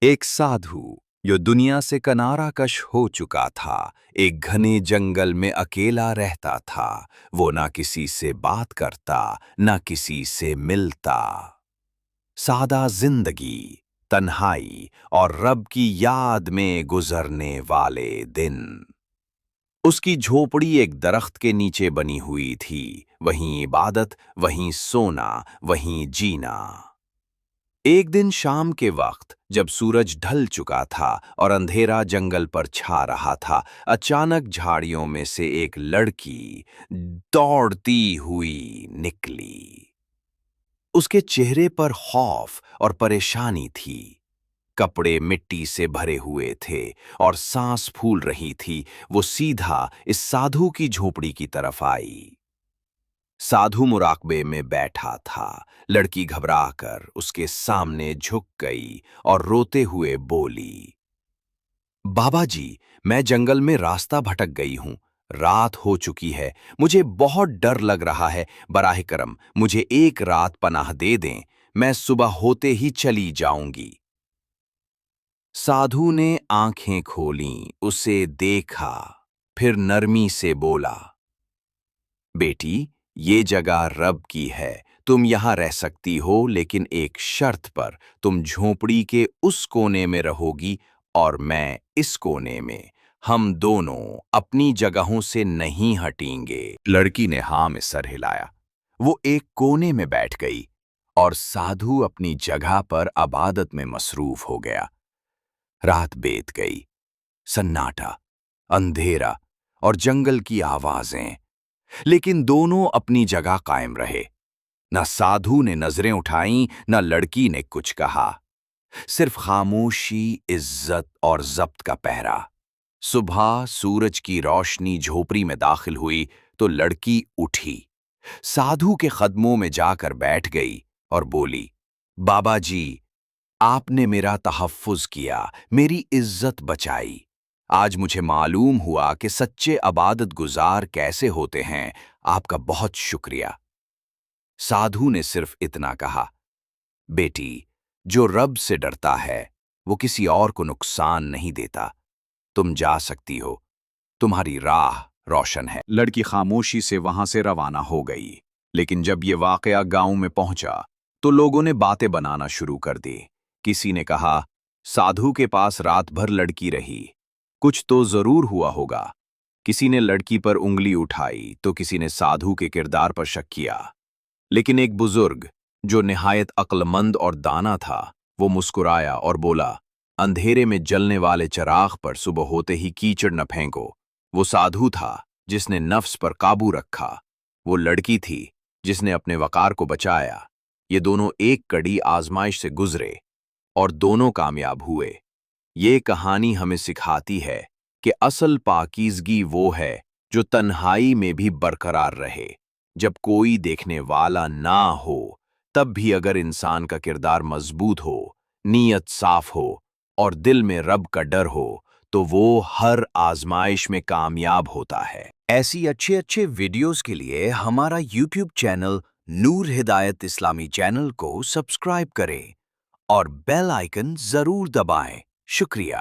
एक साधु जो दुनिया से किनारा कश हो चुका था, एक घने जंगल में अकेला रहता था। वो ना किसी से बात करता, ना किसी से मिलता। सादा जिंदगी, तन्हाई और रब की याद में गुजरने वाले दिन। उसकी झोपड़ी एक दरख्त के नीचे बनी हुई थी। वहीं इबादत, वहीं सोना, वहीं जीना। एक दिन शाम के वक्त जब सूरज ढल चुका था और अंधेरा जंगल पर छा रहा था, अचानक झाड़ियों में से एक लड़की दौड़ती हुई निकली। उसके चेहरे पर खौफ और परेशानी थी। कपड़े मिट्टी से भरे हुए थे और सांस फूल रही थी। वो सीधा इस साधु की झोपड़ी की तरफ आई। साधु मुराकबे में बैठा था। लड़की घबराकर उसके सामने झुक गई और रोते हुए बोली, बाबा जी, मैं जंगल में रास्ता भटक गई हूँ। रात हो चुकी है, मुझे बहुत डर लग रहा है। बराह करम मुझे एक रात पनाह दे दें, मैं सुबह होते ही चली जाऊंगी। साधु ने आंखें खोलीं, उसे देखा, फिर नरमी से बोला, बेटी, ये जगह रब की है। तुम यहाँ रह सकती हो, लेकिन एक शर्त पर। तुम झोपड़ी के उस कोने में रहोगी और मैं इस कोने में। हम दोनों अपनी जगहों से नहीं हटेंगे। लड़की ने हाँ में सर हिलाया। वो एक कोने में बैठ गई और साधु अपनी जगह पर इबादत में मसरूफ हो गया। रात बीत गई। सन्नाटा, अंधेरा और जंगल की आवाजें, लेकिन दोनों अपनी जगह कायम रहे। न साधु ने नजरें उठाईं, न लड़की ने कुछ कहा। सिर्फ खामोशी, इज्जत और जब्त का पहरा। सुबह सूरज की रोशनी झोपड़ी में दाखिल हुई तो लड़की उठी, साधु के कदमों में जाकर बैठ गई और बोली, बाबा जी, आपने मेरा तहफ्फुज किया, मेरी इज्जत बचाई। आज मुझे मालूम हुआ कि सच्चे इबादत गुजार कैसे होते हैं। आपका बहुत शुक्रिया। साधु ने सिर्फ इतना कहा, बेटी, जो रब से डरता है वो किसी और को नुकसान नहीं देता। तुम जा सकती हो, तुम्हारी राह रोशन है। लड़की खामोशी से वहां से रवाना हो गई। लेकिन जब ये वाकया गांव में पहुंचा तो लोगों ने बातें बनाना शुरू कर दी। किसी ने कहा, साधु के पास रात भर लड़की रही, कुछ तो जरूर हुआ होगा। किसी ने लड़की पर उंगली उठाई तो किसी ने साधु के किरदार पर शक किया। लेकिन एक बुजुर्ग जो निहायत अक्लमंद और दाना था, वो मुस्कुराया और बोला, अंधेरे में जलने वाले चिराग पर सुबह होते ही कीचड़ न फेंको। वो साधु था जिसने नफ्स पर काबू रखा। वो लड़की थी जिसने अपने वकार को बचाया। ये दोनों एक कड़ी आजमाइश से गुजरे और दोनों कामयाब हुए। ये कहानी हमें सिखाती है कि असल पाकीज़गी वो है जो तन्हाई में भी बरकरार रहे। जब कोई देखने वाला ना हो, तब भी अगर इंसान का किरदार मजबूत हो, नीयत साफ हो और दिल में रब का डर हो, तो वो हर आजमाइश में कामयाब होता है। ऐसी अच्छे अच्छे वीडियोस के लिए हमारा यूट्यूब चैनल नूर हिदायत इस्लामी चैनल को सब्सक्राइब करें और बेल आइकन जरूर दबाएं। शुक्रिया।